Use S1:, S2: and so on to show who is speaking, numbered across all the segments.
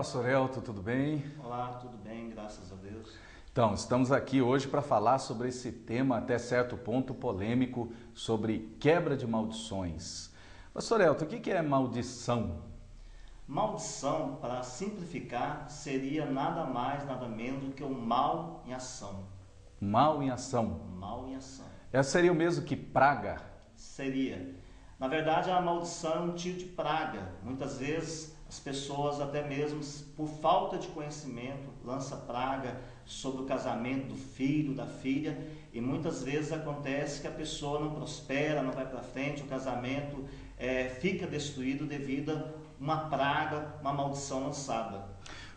S1: Pastor Elton, tudo bem?
S2: Olá, tudo bem, graças a Deus.
S1: Então, estamos aqui hoje para falar sobre esse tema, até certo ponto polêmico, sobre quebra de maldições. Pastor Elton, o que é maldição?
S2: Maldição, para simplificar, seria nada mais, nada menos do que o mal em ação.
S1: Mal em ação.
S2: Mal em ação.
S1: Seria o mesmo que praga?
S2: Seria. Na verdade, a maldição é um tipo de praga. Muitas vezes as pessoas, até mesmo por falta de conhecimento, lançam praga sobre o casamento do filho, da filha, e muitas vezes acontece que a pessoa não prospera, não vai para frente, o casamento fica destruído devido a uma praga, uma maldição lançada.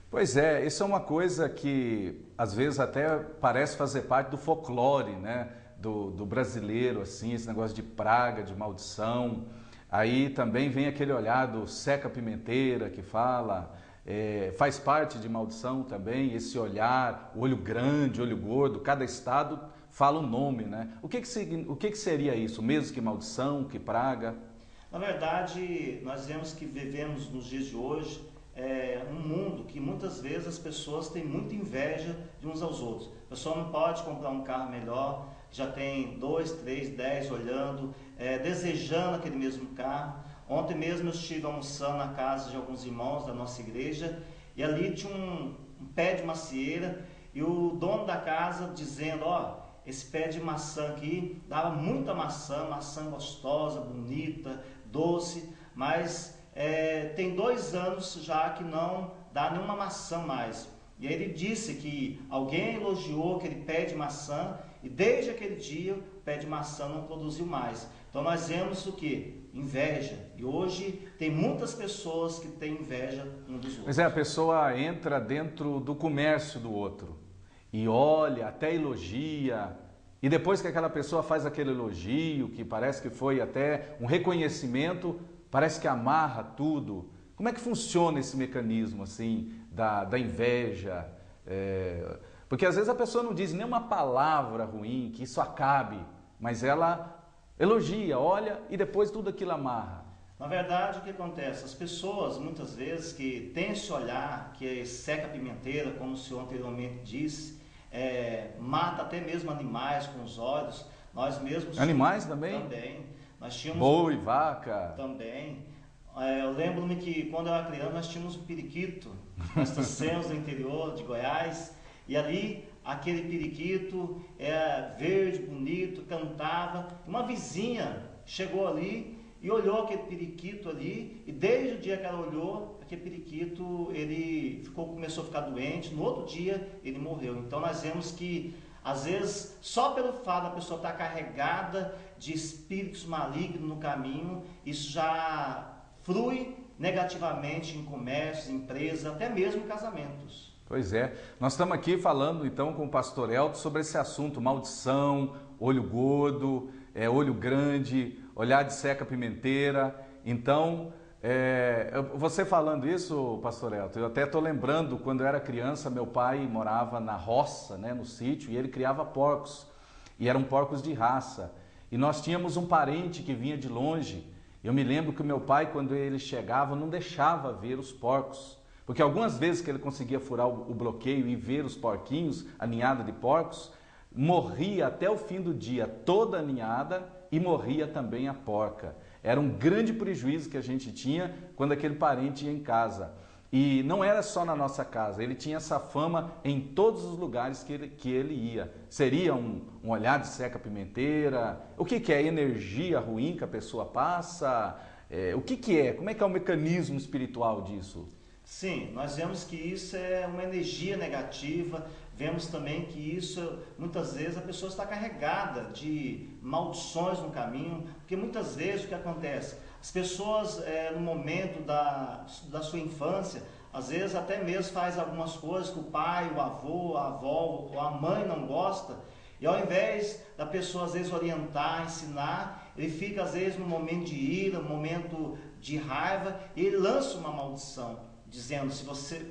S1: Pois é, isso é uma coisa que às vezes até parece fazer parte do folclore, né? Do brasileiro, assim, esse negócio de praga, de maldição. Aí também vem aquele olhar do Seca Pimenteira que fala, faz parte de maldição também, esse olhar, olho grande, olho gordo, cada estado fala um nome, né? O que seria isso? Mesmo que maldição, que praga?
S2: Na verdade, nós vemos que vivemos nos dias de hoje um mundo que muitas vezes as pessoas têm muita inveja de uns aos outros. A pessoa não pode comprar um carro melhor, já tem 2, 3, 10 olhando, desejando aquele mesmo carro. Ontem mesmo eu estive almoçando na casa de alguns irmãos da nossa igreja e ali tinha um pé de macieira e o dono da casa dizendo, esse pé de maçã aqui dava muita maçã, maçã gostosa, bonita, doce, mas tem 2 anos já que não dá nenhuma maçã mais. E aí ele disse que alguém elogiou aquele pé de maçã e desde aquele dia o pé de maçã não produziu mais. Então nós vemos o que? Inveja. E hoje tem muitas pessoas que têm inveja um dos outros.
S1: Pois é, a pessoa entra dentro do comércio do outro e olha, até elogia. E depois que aquela pessoa faz aquele elogio, que parece que foi até um reconhecimento, parece que amarra tudo. Como é que funciona esse mecanismo assim da inveja? Porque às vezes a pessoa não diz nenhuma palavra ruim, que isso acabe, mas ela elogia, olha e depois tudo aquilo amarra.
S2: Na verdade, o que acontece? As pessoas, muitas vezes, que têm esse olhar, que é seca a pimenteira, como o senhor anteriormente disse, mata até mesmo animais com os olhos. Nós mesmos...
S1: Animais também?
S2: Também. Nós tínhamos...
S1: Boi, vaca...
S2: Também. Eu lembro-me que quando eu era criança nós tínhamos um periquito. Nós nascemos no interior de Goiás e ali aquele periquito era verde, bonito, cantava. Uma vizinha chegou ali e olhou aquele periquito ali e desde o dia que ela olhou, aquele periquito ele começou a ficar doente. No outro dia ele morreu. Então nós vemos que às vezes, só pelo fato da pessoa estar carregada de espíritos malignos no caminho, isso já flui negativamente em comércios, empresas, até mesmo em casamentos.
S1: Pois é, nós estamos aqui falando então com o pastor Elton sobre esse assunto, maldição, olho gordo, olho grande, olhar de seca pimenteira. Então, você falando isso, pastor Elton, eu até estou lembrando, quando eu era criança, meu pai morava na roça, né, no sítio, e ele criava porcos, e eram porcos de raça. E nós tínhamos um parente que vinha de longe. Eu me lembro que o meu pai, quando ele chegava, não deixava ver os porcos, porque algumas vezes que ele conseguia furar o bloqueio e ver os porquinhos, a ninhada de porcos, morria até o fim do dia toda a ninhada e morria também a porca. Era um grande prejuízo que a gente tinha quando aquele parente ia em casa. E não era só na nossa casa, ele tinha essa fama em todos os lugares que ele ia. Seria um olhar de seca pimenteira? O que é? Energia ruim que a pessoa passa? O que é? Como é que é o mecanismo espiritual disso?
S2: Sim, nós vemos que isso é uma energia negativa, vemos também que isso, muitas vezes, a pessoa está carregada de maldições no caminho, porque muitas vezes o que acontece? As pessoas, no momento da sua infância, às vezes até mesmo faz algumas coisas que o pai, o avô, a avó ou a mãe não gosta, e ao invés da pessoa às vezes orientar, ensinar, ele fica às vezes num momento de ira, num momento de raiva, e ele lança uma maldição. Dizendo,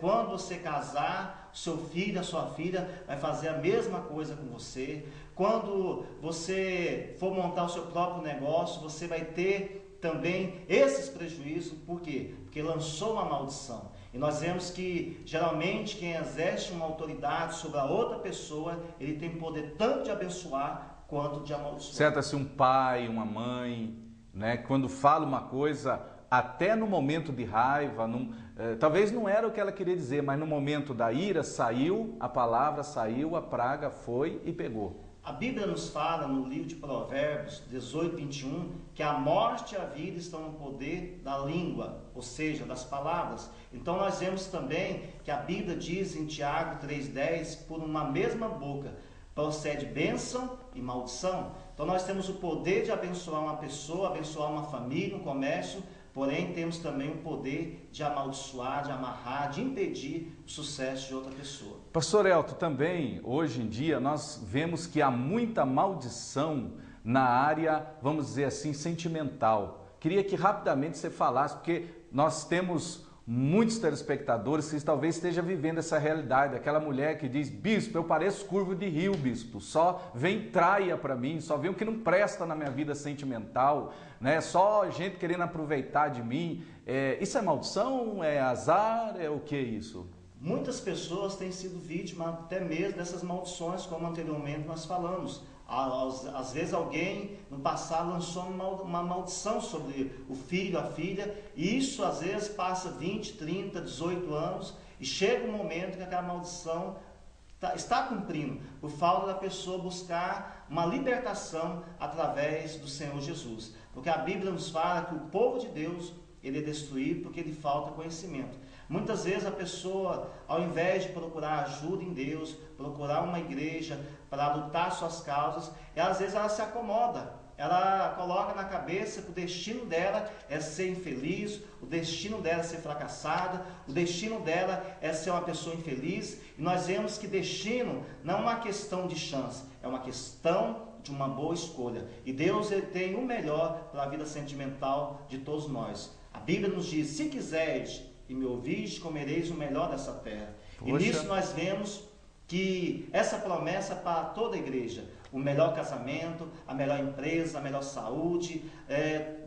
S2: quando você casar, seu filho, a sua filha vai fazer a mesma coisa com você. Quando você for montar o seu próprio negócio, você vai ter também esses prejuízos. Por quê? Porque lançou uma maldição. E nós vemos que, geralmente, quem exerce uma autoridade sobre a outra pessoa, ele tem poder tanto de abençoar quanto de amaldiçoar.
S1: Certo, assim, um pai, uma mãe, né, quando fala uma coisa, até no momento de raiva, talvez não era o que ela queria dizer, mas no momento da ira, saiu a palavra, saiu a praga, foi e pegou.
S2: A Bíblia nos fala no livro de Provérbios 18, 21, que a morte e a vida estão no poder da língua, ou seja, das palavras. Então nós vemos também que a Bíblia diz em Tiago 3,10, por uma mesma boca procede bênção e maldição. Então nós temos o poder de abençoar uma pessoa, abençoar uma família, um comércio, porém temos também o poder de amaldiçoar, de amarrar, de impedir o sucesso de outra pessoa.
S1: Pastor Elton, também hoje em dia nós vemos que há muita maldição na área, vamos dizer assim, sentimental. Queria que rapidamente você falasse, porque nós temos muitos telespectadores que talvez esteja vivendo essa realidade, aquela mulher que diz: bispo, eu pareço curvo de rio, bispo, só vem traia para mim, só vem o que não presta na minha vida sentimental, né? Só gente querendo aproveitar de mim. Isso é maldição? É azar? É o que isso?
S2: Muitas pessoas têm sido vítimas até mesmo dessas maldições, como anteriormente nós falamos. Às vezes alguém no passado lançou uma maldição sobre o filho, a filha, e isso às vezes passa 20, 30, 18 anos e chega um momento que aquela maldição está cumprindo, por falta da pessoa buscar uma libertação através do Senhor Jesus. Porque a Bíblia nos fala que o povo de Deus, ele é destruído porque lhe falta conhecimento. Muitas vezes a pessoa, ao invés de procurar ajuda em Deus, procurar uma igreja para lutar suas causas, às vezes ela se acomoda. Ela coloca na cabeça que o destino dela é ser infeliz, o destino dela é ser fracassada, o destino dela é ser uma pessoa infeliz. E nós vemos que destino não é uma questão de chance, é uma questão de uma boa escolha. E Deus, ele tem o melhor para a vida sentimental de todos nós. A Bíblia nos diz: se quiseres e me ouvis, comereis o melhor dessa terra. Poxa. E nisso nós vemos que essa promessa é para toda a igreja: o melhor casamento, a melhor empresa, a melhor saúde.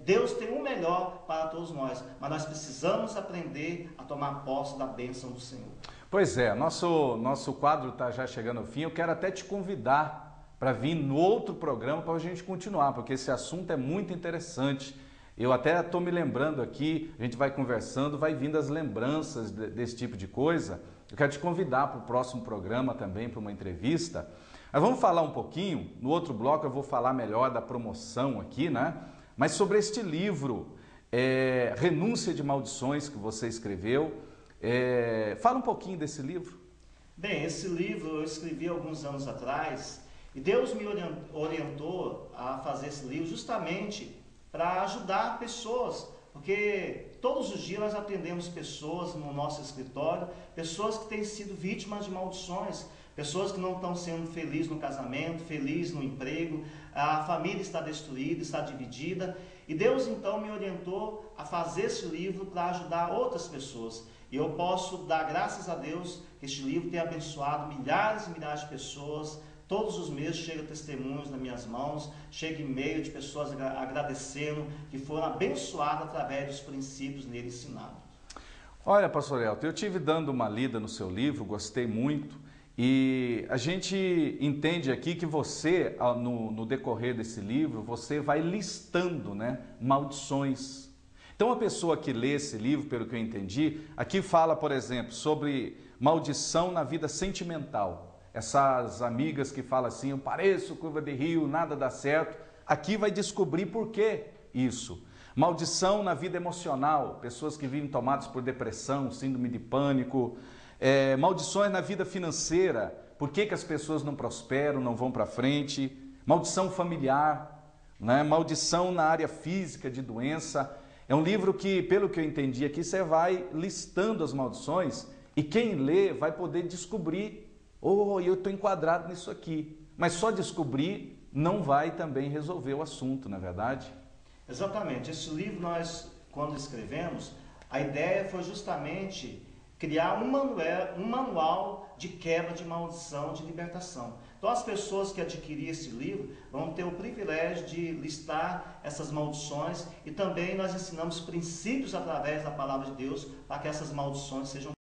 S2: Deus tem o melhor para todos nós, mas nós precisamos aprender a tomar posse da bênção do Senhor.
S1: Pois é, nosso quadro está já chegando ao fim. Eu quero até te convidar para vir no outro programa para a gente continuar, porque esse assunto é muito interessante. Eu até estou me lembrando aqui, a gente vai conversando, vai vindo as lembranças desse tipo de coisa. Eu quero te convidar para o próximo programa também, para uma entrevista. Mas vamos falar um pouquinho, no outro bloco eu vou falar melhor da promoção aqui, né? Mas sobre este livro, Renúncia de Maldições, que você escreveu. Fala um pouquinho desse livro.
S2: Bem, esse livro eu escrevi alguns anos atrás e Deus me orientou a fazer esse livro justamente para ajudar pessoas, porque todos os dias nós atendemos pessoas no nosso escritório, pessoas que têm sido vítimas de maldições, pessoas que não estão sendo felizes no casamento, felizes no emprego, a família está destruída, está dividida, e Deus então me orientou a fazer esse livro para ajudar outras pessoas. E eu posso dar graças a Deus que este livro tem abençoado milhares e milhares de pessoas. Todos os meses chegam testemunhos nas minhas mãos, chega e-mail de pessoas agradecendo que foram abençoadas através dos princípios nele ensinados.
S1: Olha, pastor Elton, eu tive dando uma lida no seu livro, gostei muito, e a gente entende aqui que você, no decorrer desse livro, você vai listando, né, maldições. Então a pessoa que lê esse livro, pelo que eu entendi, aqui fala, por exemplo, sobre maldição na vida sentimental. Essas amigas que falam assim: eu pareço curva de rio, nada dá certo. Aqui vai descobrir por que isso. Maldição na vida emocional, pessoas que vivem tomadas por depressão, síndrome de pânico. Maldições na vida financeira, por que as pessoas não prosperam, não vão para frente. Maldição familiar, né? Maldição na área física, de doença. É um livro que, pelo que eu entendi aqui, você vai listando as maldições e quem lê vai poder descobrir: oh, eu estou enquadrado nisso aqui. Mas só descobrir não vai também resolver o assunto, não é verdade?
S2: Exatamente. Esse livro nós, quando escrevemos, a ideia foi justamente criar um manual de quebra de maldição, de libertação. Então as pessoas que adquirirem esse livro vão ter o privilégio de listar essas maldições, e também nós ensinamos princípios através da palavra de Deus para que essas maldições sejam